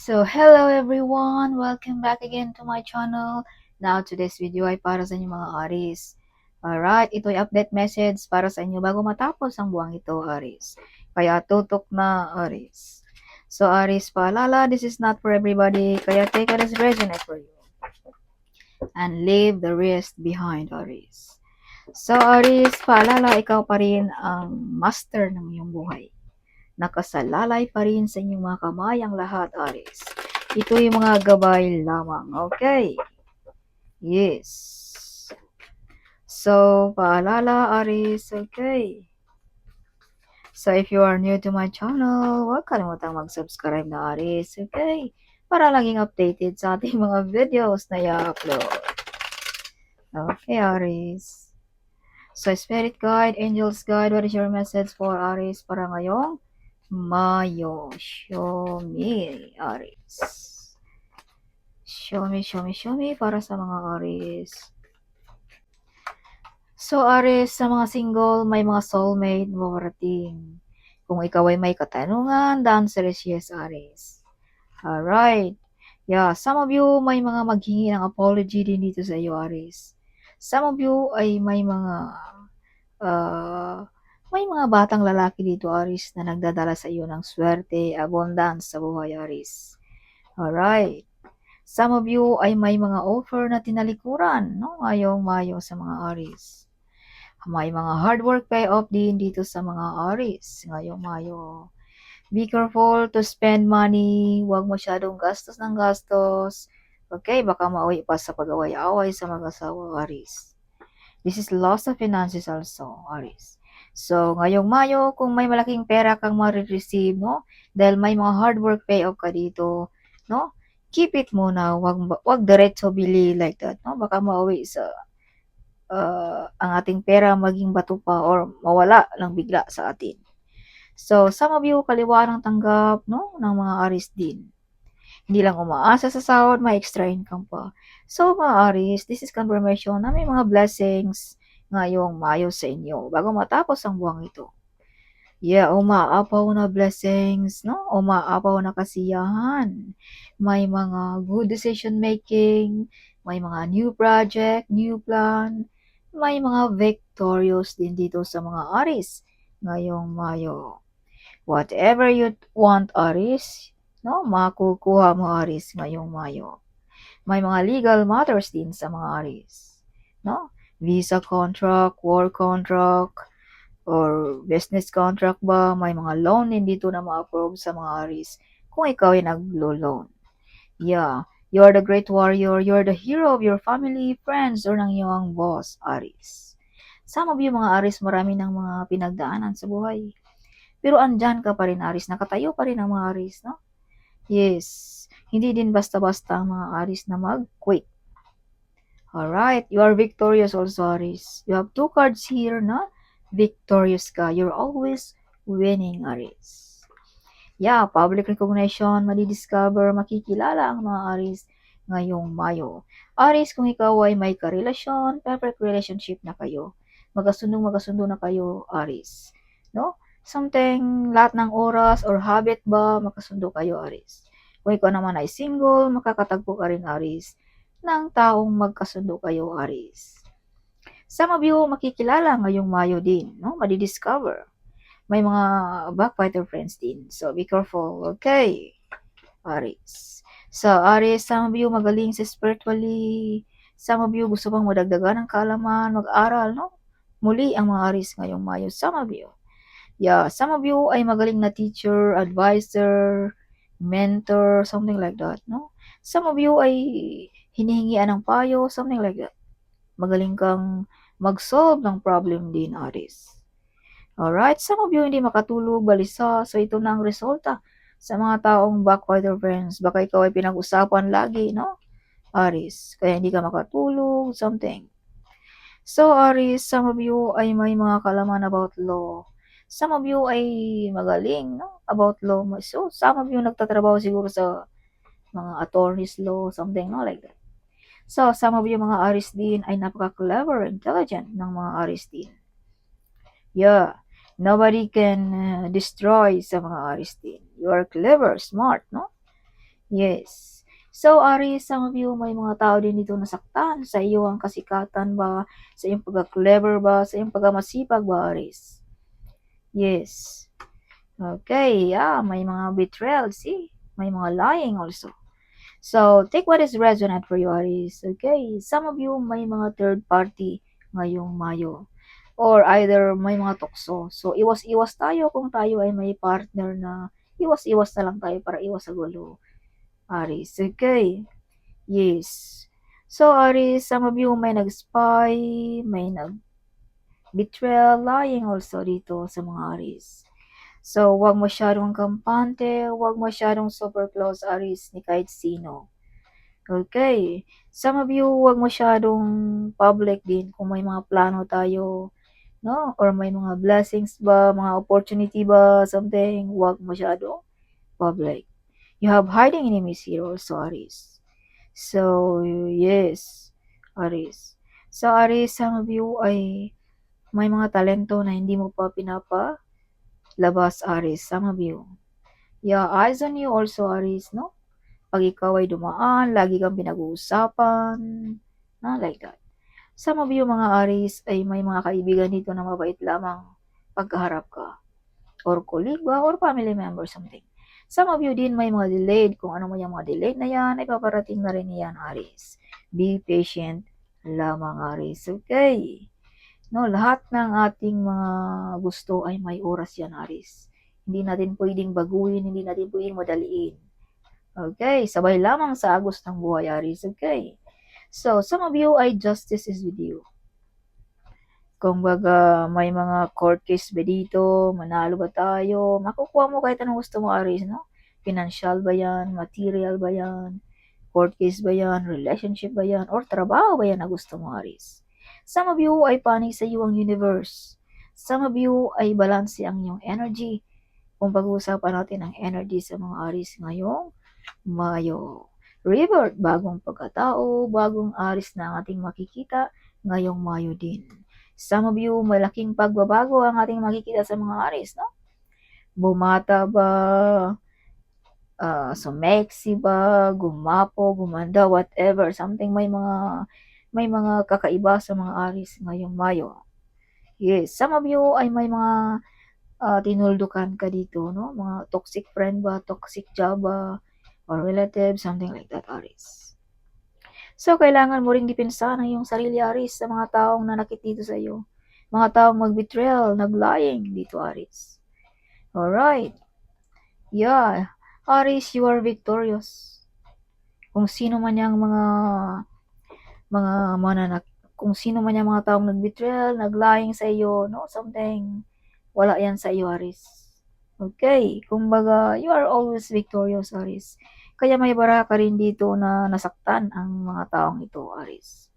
So, hello everyone! Welcome back again to my channel. Now, today's video ay para sa inyo mga Aries. Alright, ito ay update message para sa inyo bago matapos ang buwang ito, Aries. Kaya tutok na, Aries. So, Aries, paalala, this is not for everybody. Kaya take it as resonate for you. And leave the rest behind, Aries. So, Aries, paalala, ikaw pa rin ang master ng iyong buhay. Nakasalalay pa rin sa inyong mga kamay ang lahat, Aries. Ito yung mga gabay lamang. Okay. Yes. So, paalala, Aries. Okay. So, if you are new to my channel, huwag kalimutang mag-subscribe na, Aries. Okay. Para laging updated sa ating mga videos na i-upload. Okay, Aries. So, Spirit Guide, Angels Guide, what is your message for Aries para ngayong Mayo? Show me, Aries. Show me para sa mga Aries. So, Aries, sa mga single, may mga soulmate marating. Kung ikaw ay may katanungan, the answer is yes, Aries. Alright. Yeah, some of you may mga maghingi ng apology din dito sa iyo, Aries. Some of you ay may mga batang lalaki dito, Aries, na nagdadala sa iyo ng swerte, abundance sa buhay, Aries. Alright. Some of you ay may mga offer na tinalikuran, no? Ngayong Mayo sa mga Aries. May mga hard work payoff din dito sa mga Aries ngayong Mayo. Be careful to spend money. Huwag masyadong gastos ng gastos. Okay, baka mauwi pa sa pag-away-away sa mag-asawa, Aries. This is loss of finances also, Aries. So, ngayong Mayo, kung may malaking pera kang ma-receive, no? Dahil may mga hard work payoff ka dito, no? Keep it muna. Wag diretso bili like that, no? Baka mauwi sa ang ating pera maging bato pa or mawala lang bigla sa atin. So, some of you, kaliwa ng tanggap, no? Ng mga Aries din. Hindi lang umaasa sa sahod, may extra income pa. So, mga Aries, this is confirmation na may mga blessings ngayong Mayo sa inyo bago matapos ang buwang ito. Yeah, umaapaw na blessings, no? Umaapaw na kasiyahan. May mga good decision making, may mga new project, new plan, may mga victorious din dito sa mga Aries ngayong Mayo. Whatever you want, Aries, no? Makukuha mo, Aries, ngayong Mayo. May mga legal matters din sa mga Aries, no? Visa contract, war contract, or business contract ba, may mga loan din dito na ma-approve sa mga Aries kung ikaw ay naglo-loan. Yeah, you're the great warrior, you're the hero of your family, friends, or ng iyong boss, Aries. Some of you mga Aries, marami ng mga pinagdaanan sa buhay. Pero andyan ka pa rin, Aries, nakatayo pa rin ang mga Aries, no? Yes, hindi din basta-basta ang mga Aries na mag-quit. Alright, you are victorious also, Aries. You have two cards here, no? Victorious ka. You're always winning, Aries. Yeah, public recognition, madidiscover, makikilala ang mga Aries ngayong Mayo. Aries, kung ikaw ay may karelasyon, perfect relationship na kayo. Magkasundo na kayo, Aries. No? Something, lahat ng oras or habit ba, makasundo kayo, Aries. Kung ikaw naman ay single, makakatagpo ka rin, Aries, ng taong magkasundo kayo, Aries. Some of you makikilala ngayong Mayo din, no? Madidiscover. May mga backfighter friends din. So, be careful, okay? Aries. So, Aries, some of you magaling sa spiritually. Some of you gusto pang madagdagan ng kaalaman, mag-aral, no? Muli ang mga Aries ngayong Mayo. Some of you. Yeah, some of you ay magaling na teacher, advisor, mentor, something like that, no? Some of you ay hinihingian ng payo, something like that. Magaling kang mag-solve ng problem din, Aries. Alright, some of you hindi makatulog, balisa, so ito na ang resulta sa mga taong backfighter friends. Baka ikaw ay pinag-usapan lagi, no? Aries, kaya hindi ka makatulog, something. So, Aries, some of you ay may mga kalaman about law. Some of you ay magaling, no? About law. So, some of you nagtatrabaho siguro sa mga attorney's law, something, no? Like that. So, some of you mga Aries din ay napaka-clever, intelligent ng mga Aries din. Yeah, nobody can destroy sa mga Aries din. You are clever, smart, no? Yes. So, Aries, some of you, may mga tao din dito nasaktan sa iyong kasikatan ba, sa iyong pagka-clever ba, sa iyong pagkamasipag ba, Aries? Yes. Okay, yeah, may mga betrayal, see? May mga lying also. So, take what is resonant for you, Aries. Okay, some of you, may mga third party ngayong Mayo. Or either may mga tukso. So, iwas-iwas tayo kung tayo ay may partner na iwas-iwas na lang tayo para iwas sa gulo. Aries, okay. Yes. So, Aries, some of you may nag-spy, may nag-betrayal, lying also dito sa mga Aries. So, wag masyadong kampante, wag masyadong super close, Aries, ni kahit sino. Okay. Some of you, wag masyadong public din kung may mga plano tayo, no? Or may mga blessings ba, mga opportunity ba, something, wag masyadong public. You have hiding enemies here also, Aries. So, yes, Aries. So, Aries, some of you ay may mga talento na hindi mo pa pinapalabas, Aries. Some of you. Yeah, eyes on you also, Aries, no? Pag ikaw ay dumaan, lagi kang pinag-uusapan, na like that. Some of you, mga Aries, ay may mga kaibigan dito na mabait lamang pagkaharap ka. Or colleague ba, or family member, something. Some of you din may mga delayed. Kung ano mo yung mga delayed na yan, ay paparating na rin yan, Aries. Be patient lamang, Aries. Okay. No, lahat ng ating mga gusto ay may oras yan, Aries. Hindi natin pwedeng baguhin, hindi natin pwedeng madaliin. Okay, sabay lamang sa agos ng buhay, Aries. Okay. So, some of you ay justice is with you. Kumbaga, may mga court case ba dito, manalo ba tayo, makukuha mo kahit anong gusto mo, Aries, no? Financial ba yan, material ba yan, court case ba yan, relationship ba yan, or trabaho ba yan na gusto mo, Aries? Some of you ay panig sa iyo ang universe. Some of you ay balance ang iyong energy. Kung pag-uusapan natin ang energy sa mga Aries ngayong Mayo. Rebirth, bagong pagkatao, bagong Aries na ang ating makikita ngayong Mayo din. Some of you, malaking pagbabago ang ating makikita sa mga Aries, no? Bumata ba, sumexy ba, gumapo, gumanda, whatever, something, may mga kakaiba sa mga Aries ngayong Mayo. Yes, some of you ay may mga tinuldukan ka dito, no? Mga toxic friend ba, toxic job ba, or relative, something like that, Aries. So, kailangan mo ring depensahan ang iyong sarili, Aries, sa mga taong nanakit dito sa iyo. Mga taong mag-betrayal, nag-lying dito, Aries. Alright. Yeah. Aries, you are victorious. Kung sino man yung kung sino man yung mga taong nag-betrayal, nag-lying sa iyo, no, something, wala yan sa iyo, Aries. Okay. Kumbaga, you are always victorious, Aries. Kaya may bara ka rin dito na nasaktan ang mga taong ito, Aries.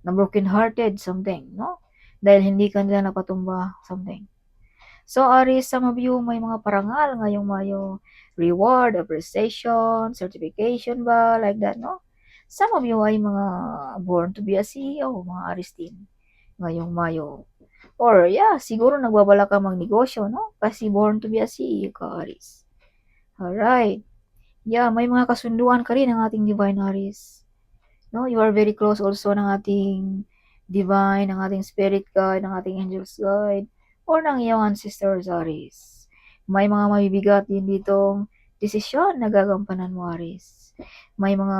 Na broken-hearted, something, no? Dahil hindi ka nila napatumba, something. So, Aries, some of you may mga parangal ngayong Mayo. Reward, appreciation, certification ba, like that, no? Some of you ay mga born to be a CEO, mga Aries din, ngayong Mayo. Or, yeah, siguro nagbabala ka magnegosyo, no? Kasi born to be a CEO ka, Aries. Alright. Yeah, may mga kasunduan ka rin ng ating divine Aries. No, you are very close also ng ating divine, ng ating spirit guide, ng ating angels guide, or ng iyong ancestors, Aries. May mga mabibigat din ditong desisyon na gagampanan mo, Aries. May mga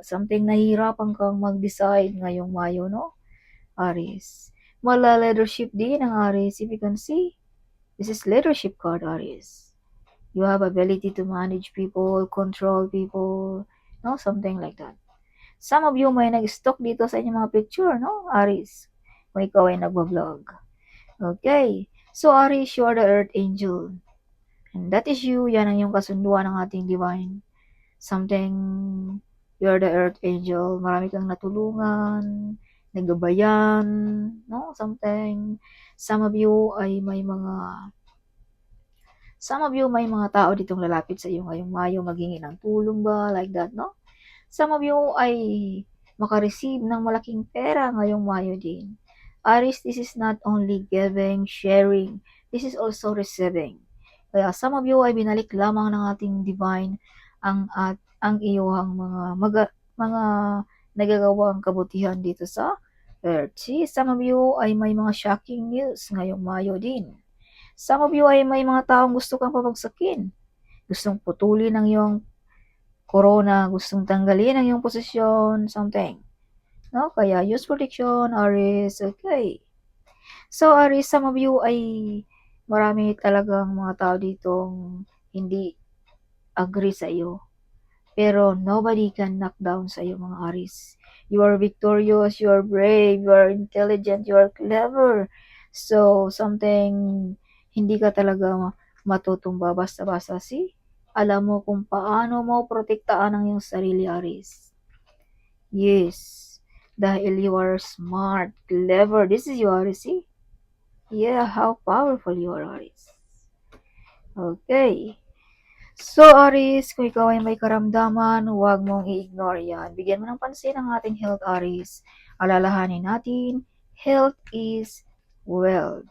something nahihirapan kang mag-decide ngayong Mayo, no? Aries. Mala leadership din ng Aries. If you can see, this is leadership card, Aries. You have ability to manage people, control people, no? Something like that. Some of you may nag-stalk dito sa inyong mga picture, no? Aries, kung ikaw ay nagbablog. Okay. So, Aries, you are the Earth Angel. And that is you. Yan ang yung kasunduan ng ating divine. Something, you are the Earth Angel. Marami kang natulungan, nagabayan, no? Something. Some of you may mga tao ditong lalapit sa iyo ngayong Mayo, maghingi ng tulong ba, like that, no? Some of you ay makareceive ng malaking pera ngayong Mayo din. Aries, this is not only giving, sharing, this is also receiving. Kaya some of you ay binalik lamang ng ating divine ang iyong mga nagagawang kabutihan dito sa Earth. See, some of you ay may mga shocking news ngayong Mayo din. Some of you ay may mga taong gusto kang pabagsakin. Gustong putulin ang iyong corona, gustong tanggalin ang iyong posisyon, something. No? Kaya use protection, Aries. Okay. So, Aries, some of you ay marami talagang mga tao ditong hindi agree sa iyo. Pero nobody can knock down sa iyo, mga Aries. You are victorious, you are brave, you are intelligent, you are clever. So, something hindi ka talaga matutumba basta-basta. See? Alam mo kung paano mo protektaan ang iyong sarili, Aries. Yes. Dahil you are smart, clever. This is you, Aries. See? Yeah, how powerful you are, Aries. Okay. So, Aries, kung ikaw ay may karamdaman, huwag mong i-ignore yan. Bigyan mo ng pansin ang ating health, Aries. Alalahanin natin, health is wealth.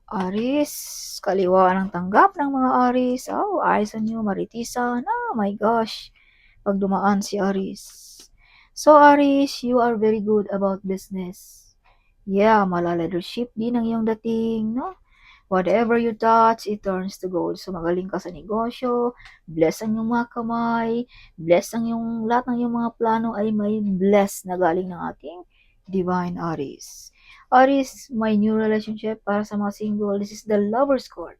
Aries, kaliwa ng tanggap ng mga Aries. Oh, eyes on you, maritisan. Oh my gosh, pag dumaan si Aries. So, Aries, you are very good about business. Yeah, mala-leadership din ang iyong dating, no? Whatever you touch, it turns to gold. So, magaling ka sa negosyo, bless ang iyong mga kamay, bless ang iyong, lahat ng iyong mga plano ay may bless na galing ng ating Divine Aries. Aries, my new relationship para sa mga single, this is the lover's card.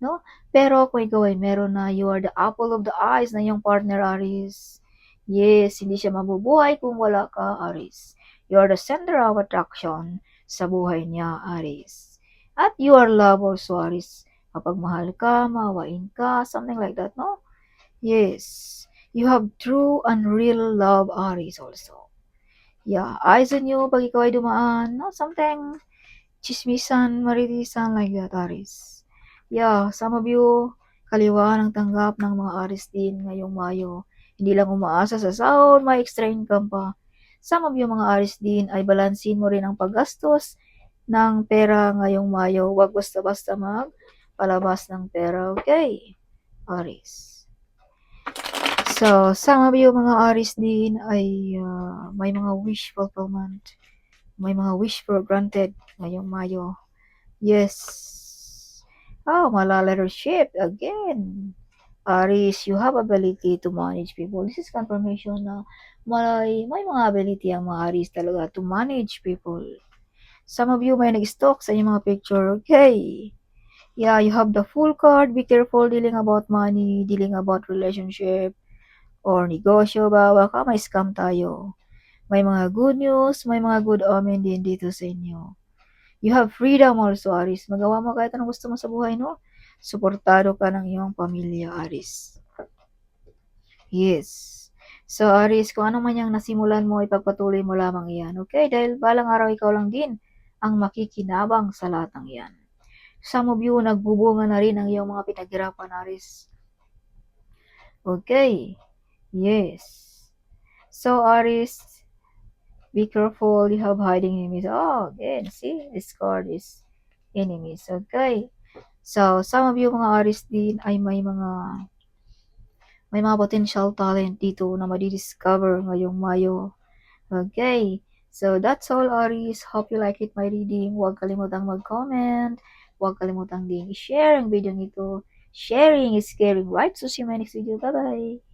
No? Pero kung ikaw ay meron na, you are the apple of the eyes na iyong partner, Aries. Yes, hindi siya mabubuhay kung wala ka, Aries. You are the center of attraction sa buhay niya, Aries. At you are love also, Aries. Kapag mahal ka, maawain ka, something like that, no? Yes. You have true and real love, Aries also. Yeah, eyes on you pag ikaw ay dumaan, no? Something chismisan, maririsan like that, Aries. Yeah, some of you, kaliwa ng tanggap ng mga Aries din ngayong Mayo. Hindi lang umaasa sa sahod, may extra income pa. Some of you mga Aries din ay balansin mo rin ang paggastos ng pera ngayong Mayo. Huwag basta-basta magpalabas ng pera, okay? Aries. So, some of you mga Aries din ay may mga wish fulfillment. May mga wish for granted ngayong Mayo. Yes. Oh, mala-leadership again. Aries, you have ability to manage people. This is confirmation na may mga ability ang mga Aries talaga to manage people. Some of you may nag-stalk sa inyong mga picture. Okay. Yeah, you have the full card. Be careful dealing about money, dealing about relationship, or negosyo ba? Baka may scam tayo. May mga good news, may mga good omen din dito sa inyo. You have freedom also, Aries. Magawa mo kahit anong gusto mo sa buhay, no? Suportado ka ng iyong pamilya, Aries. Yes. So, Aries, kung ano man yung nasimulan mo, ipagpatuloy mo lamang iyan. Okay? Dahil balang araw ikaw lang din ang makikinabang sa lahat ng iyan. Some of you, nagbubunga na rin ang iyong mga pinaghirapan, Aries. Okay. Yes. So, Aries, be careful. You have hiding enemies. Oh, again, see? This card is enemies. Okay. So, some of you mga Aries din ay may mga potential talent dito na madidiscover ngayong Mayo. Okay. So, that's all, Aries. Hope you like it, my reading. Huwag kalimutang mag-comment. Huwag kalimutang din i-share ang video nito. Sharing is caring, right? So, see you in my next video. Bye-bye!